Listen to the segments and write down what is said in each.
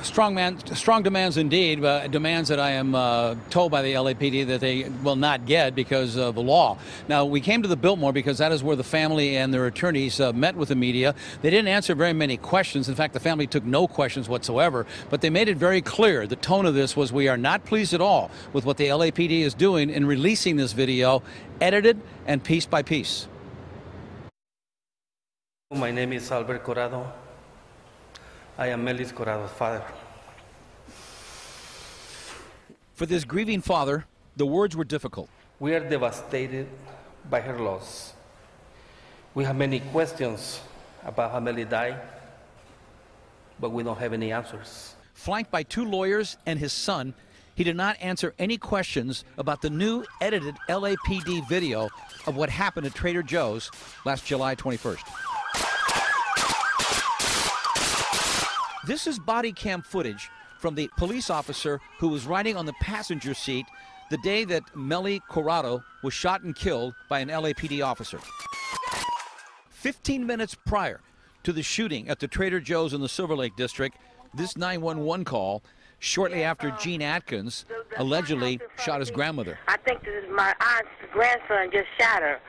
Strong demands indeed, demands that I am told by the LAPD that they will not get because of the law. Now, we came to the Biltmore because that is where the family and their attorneys met with the media. They didn't answer very many questions. In fact, the family took no questions whatsoever, but they made it very clear. The tone of this was, we are not pleased at all with what the LAPD is doing in releasing this video, edited and piece by piece. My name is Albert Corrado. I am Melis Corrado's father. For this grieving father, the words were difficult. We are devastated by her loss. We have many questions about how Melis died, but we don't have any answers. Flanked by two lawyers and his son, he did not answer any questions about the new edited LAPD video of what happened at Trader Joe's last July 21st. This is body cam footage from the police officer who was riding on the passenger seat the day that Melis Corrado was shot and killed by an LAPD officer. 15 minutes prior to the shooting at the Trader Joe's in the Silver Lake district, this 911 call, shortly after Gene Atkins allegedly shot his grandmother. I think this is my aunt's grandson just shot her.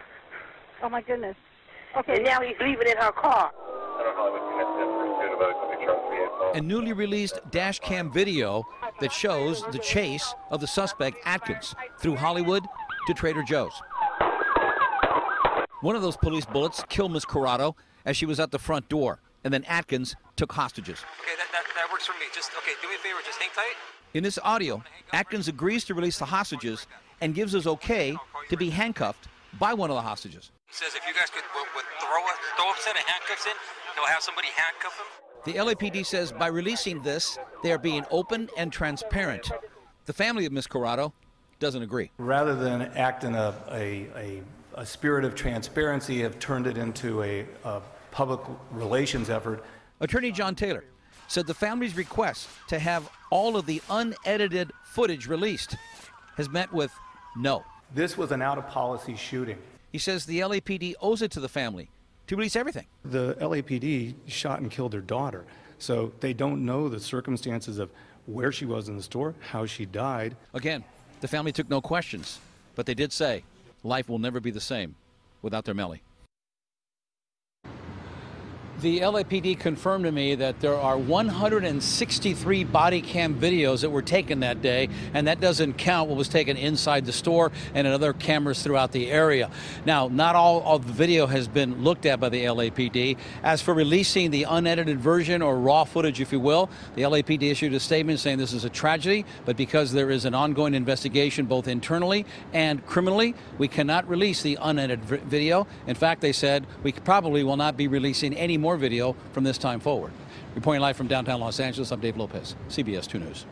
Oh, my goodness. Okay. And now he's leaving in her car. A newly released dash cam video that shows the chase of the suspect Atkins through Hollywood to Trader Joe's. One of those police bullets killed Miss Corrado as she was at the front door, and then Atkins took hostages. Okay, that works for me. Just, okay, do me a favor, just hang tight. In this audio, Atkins agrees to release the hostages and gives his okay to be handcuffed by one of the hostages. He says if you guys could throw a set of handcuffs in, he'll have somebody handcuff him. The LAPD says by releasing this, they are being open and transparent. The family of Miss Corrado doesn't agree. Rather than act in a spirit of transparency, have turned it into a public relations effort. Attorney John Taylor said the family's request to have all of the unedited footage released has met with no. This was an out-of-policy shooting. He says the LAPD owes it to the family to release everything. The LAPD shot and killed their daughter, so they don't know the circumstances of where she was in the store, how she died. Again, the family took no questions, but they did say life will never be the same without their Melly. The LAPD confirmed to me that there are 163 body cam videos that were taken that day, and that doesn't count what was taken inside the store and in other cameras throughout the area. Now, not all of the video has been looked at by the LAPD. As for releasing the unedited version, or raw footage, if you will, the LAPD issued a statement saying this is a tragedy, but because there is an ongoing investigation both internally and criminally, we cannot release the unedited video. In fact, they said we probably will not be releasing any more video from this time forward. Reporting live from downtown Los Angeles, I'm Dave Lopez, CBS 2 News.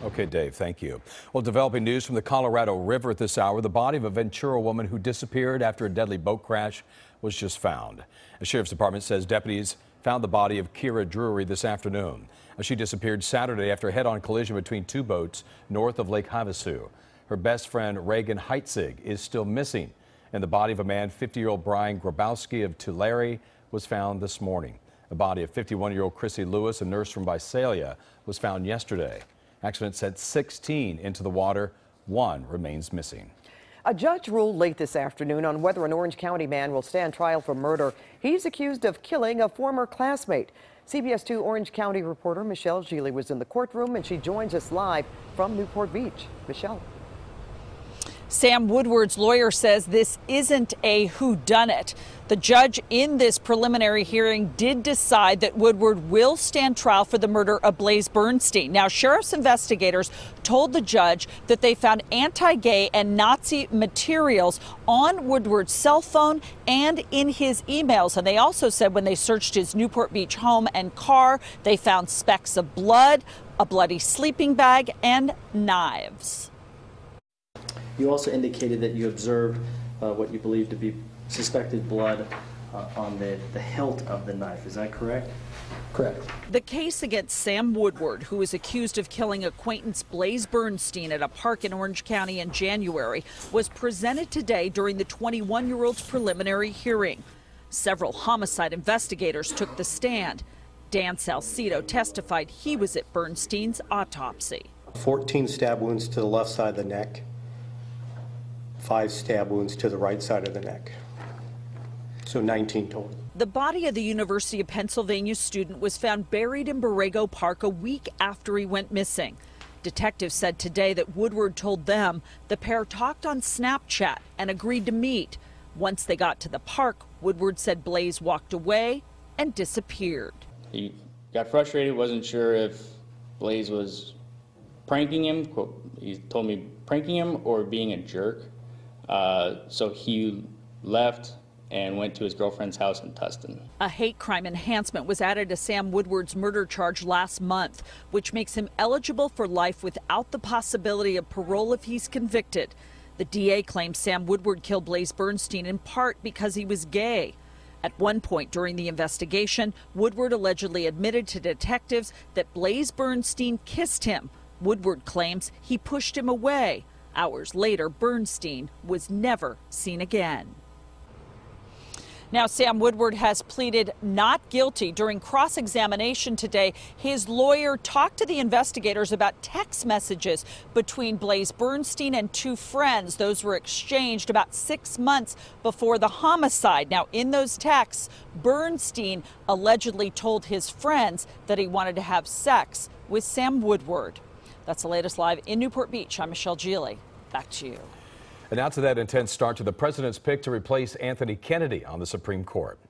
Okay, Dave, thank you. Well, developing news from the Colorado River at this hour. The body of a Ventura woman who disappeared after a deadly boat crash was just found. The Sheriff's Department says deputies found the body of Kira Drury this afternoon. She disappeared Saturday after a head-on collision between two boats north of Lake Havasu. Her best friend, Reagan Heitzig, is still missing, and the body of a man, 50-year-old Brian Grabowski of Tulare, was found this morning. The body of 51-year-old Chrissy Lewis, a nurse from Visalia, was found yesterday. Accident sent 16 into the water. One remains missing. A judge ruled late this afternoon on whether an Orange County man will stand trial for murder. He's accused of killing a former classmate. CBS 2 Orange County reporter Michelle Gili was in the courtroom, and she joins us live from Newport Beach. Michelle. Sam Woodward's lawyer says this isn't a whodunit. The judge in this preliminary hearing did decide that Woodward will stand trial for the murder of Blaze Bernstein. Now, sheriff's investigators told the judge that they found anti-gay and Nazi materials on Woodward's cell phone and in his emails. And they also said when they searched his Newport Beach home and car, they found specks of blood, a bloody sleeping bag, and knives. You also indicated that you observed what you believe to be suspected blood on the hilt of the knife. Is that correct? Correct. The case against Sam Woodward, who is accused of killing acquaintance Blaze Bernstein at a park in Orange County in January, was presented today during the 21-year-old's preliminary hearing. Several homicide investigators took the stand. Dan Salcido testified he was at Bernstein's autopsy. 14 stab wounds to the left side of the neck, 5 stab wounds to the right side of the neck. So 19 total. The body of the University of Pennsylvania student was found buried in Borrego Park a week after he went missing. Detectives said today that Woodward told them the pair talked on Snapchat and agreed to meet. Once they got to the park, Woodward said Blaze walked away and disappeared. He got frustrated, wasn't sure if Blaze was pranking him. He told me pranking him or being a jerk. So he left and went to his girlfriend's house in Tustin. A hate crime enhancement was added to Sam Woodward's murder charge last month, which makes him eligible for life without the possibility of parole if he's convicted. The DA claims Sam Woodward killed Blaze Bernstein in part because he was gay. At one point during the investigation, Woodward allegedly admitted to detectives that Blaze Bernstein kissed him. Woodward claims he pushed him away. Hours later, Bernstein was never seen again. Now, Sam Woodward has pleaded not guilty. During cross-examination today, his lawyer talked to the investigators about text messages between Blaze Bernstein and 2 friends. Those were exchanged about 6 months before the homicide. Now, in those texts, Bernstein allegedly told his friends that he wanted to have sex with Sam Woodward. That's the latest live in Newport Beach. I'm Michelle Geely. Back to you. And now to that intense start to the president's pick to replace Anthony Kennedy on the Supreme Court.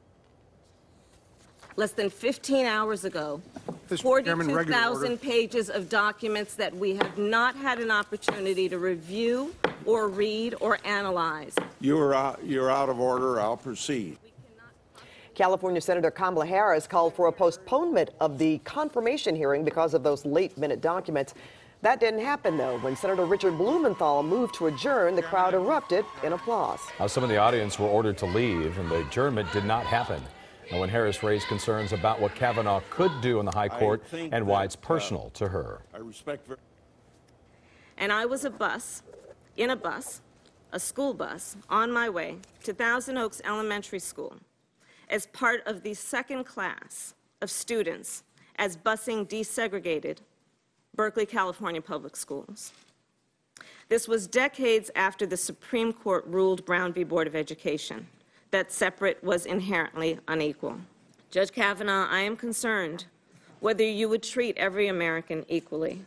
Less than 15 hours ago, 42,000 pages of documents that we have not had an opportunity to review or read or analyze. You're out of order. I'll proceed. California Senator Kamala Harris called for a postponement of the confirmation hearing because of those late-minute documents. That didn't happen, though. When Senator Richard Blumenthal moved to adjourn, the crowd erupted in applause. Now, some of the audience were ordered to leave, and the adjournment did not happen. Now, when Harris raised concerns about what Kavanaugh could do in the high court and why it's personal to her. And I was in a school bus, on my way to Thousand Oaks Elementary School as part of the second class of students as busing desegregated Berkeley, California public schools. This was decades after the Supreme Court ruled Brown v. Board of Education that separate was inherently unequal. Judge Kavanaugh, I am concerned whether you would treat every American equally.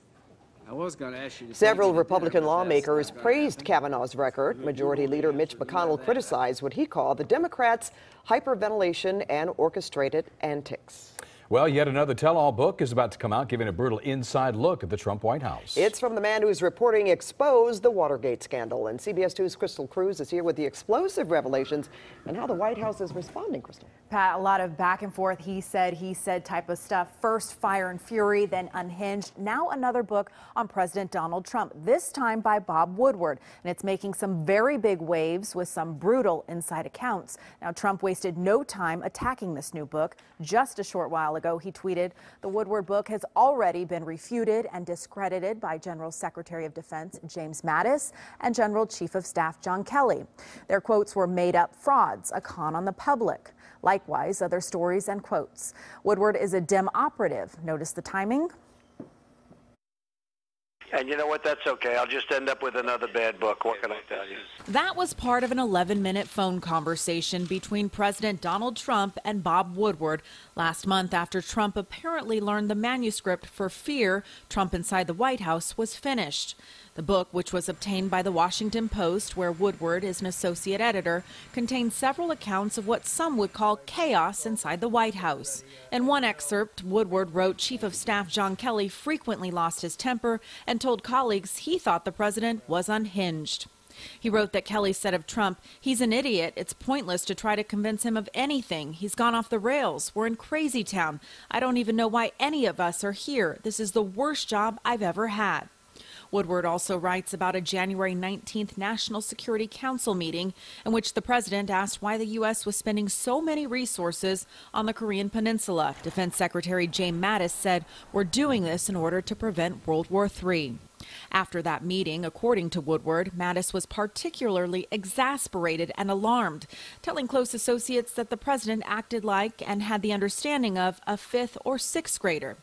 I was going to ask you. Several Republican lawmakers praised Kavanaugh's record. Majority Leader Mitch McConnell criticized what he called the Democrats' hyperventilation and orchestrated antics. Well, yet another tell-all book is about to come out, giving a brutal inside look at the Trump White House. It's from the man who's reporting exposed the Watergate scandal. And CBS 2's Crystal Cruz is here with the explosive revelations and how the White House is responding, Crystal. Pat, a lot of back and forth, he said type of stuff. First Fire and Fury, then Unhinged. Now another book on President Donald Trump, this time by Bob Woodward. And it's making some very big waves with some brutal inside accounts. Now, Trump wasted no time attacking this new book. Just a short while ago, he tweeted, the Woodward book has already been refuted and discredited by General Secretary of Defense James Mattis and General Chief of Staff John Kelly. Their quotes were made up frauds, a con on the public. Likewise, other stories and quotes. Woodward is a Dem operative. Notice the timing. And you know what? That's okay. I'll just end up with another bad book. What can I tell you? That was part of an 11-minute phone conversation between President Donald Trump and Bob Woodward last month after Trump apparently learned the manuscript for Fear, Trump Inside the White House, was finished. The book, which was obtained by the Washington Post, where Woodward is an associate editor, contains several accounts of what some would call chaos inside the White House. In one excerpt, Woodward wrote Chief of Staff John Kelly frequently lost his temper and told colleagues he thought the president was unhinged. He wrote that Kelly said of Trump, he's an idiot. It's pointless to try to convince him of anything. He's gone off the rails. We're in crazy town. I don't even know why any of us are here. This is the worst job I've ever had. Woodward also writes about a January 19th National Security Council meeting in which the president asked why the U.S. was spending so many resources on the Korean Peninsula. Defense Secretary James Mattis said, we're doing this in order to prevent World War III. After that meeting, according to Woodward, Mattis was particularly exasperated and alarmed, telling close associates that the president acted like and had the understanding of a 5th or 6th grader.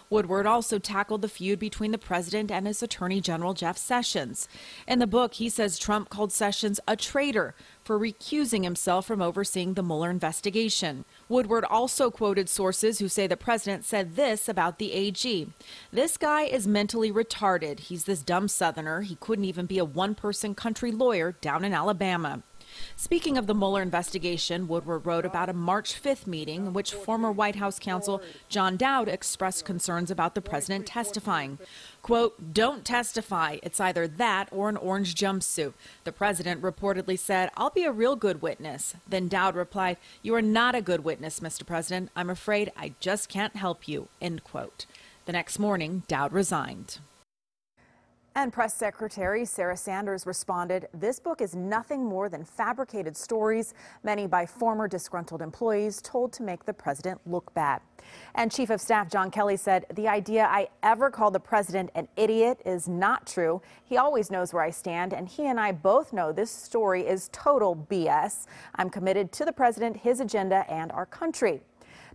Woodward also tackled the feud between the president and his attorney general, Jeff Sessions. In the book, he says Trump called Sessions a traitor for recusing himself from overseeing the Mueller investigation. Woodward also quoted sources who say the president said this about the AG. "This guy is mentally retarded. He's this dumb Southerner. He couldn't even be a one-person country lawyer down in Alabama." Speaking of the Mueller investigation, Woodward wrote about a March 5th meeting in which former White House counsel John Dowd expressed concerns about the president testifying. Quote, "Don't testify. It's either that or an orange jumpsuit." The president reportedly said, "I'll be a real good witness." Then Dowd replied, "You are not a good witness, Mr. President. I'm afraid I just can't help you." End quote. The next morning, Dowd resigned. And Press Secretary Sarah Sanders responded, "This book is nothing more than fabricated stories, many by former disgruntled employees told to make the president look bad." And Chief of Staff John Kelly said, "The idea I ever called the president an idiot is not true. He always knows where I stand, and he and I both know this story is total BS. I'm committed to the president, his agenda, and our country."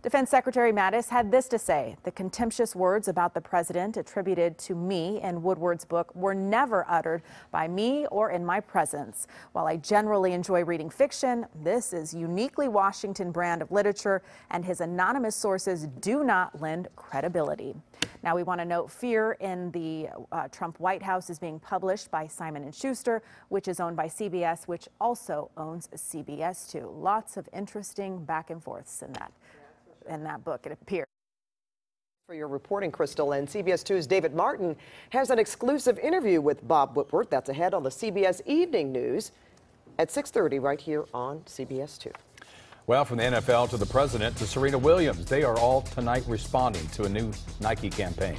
Defense Secretary Mattis had this to say: "The contemptuous words about the president attributed to me in Woodward's book were never uttered by me or in my presence. While I generally enjoy reading fiction, this is uniquely Washington brand of literature, and his anonymous sources do not lend credibility." Now we want to note Fear in the Trump White House is being published by Simon & Schuster, which is owned by CBS, which also owns CBS 2. Lots of interesting back and forths in that book, it appears. For your reporting, Crystal. And CBS 2's David Martin has an exclusive interview with Bob Woodward. That's ahead on the CBS Evening News at 6:30 right here on CBS 2. Well, from the NFL to the president to Serena Williams, they are all tonight responding to a new Nike campaign.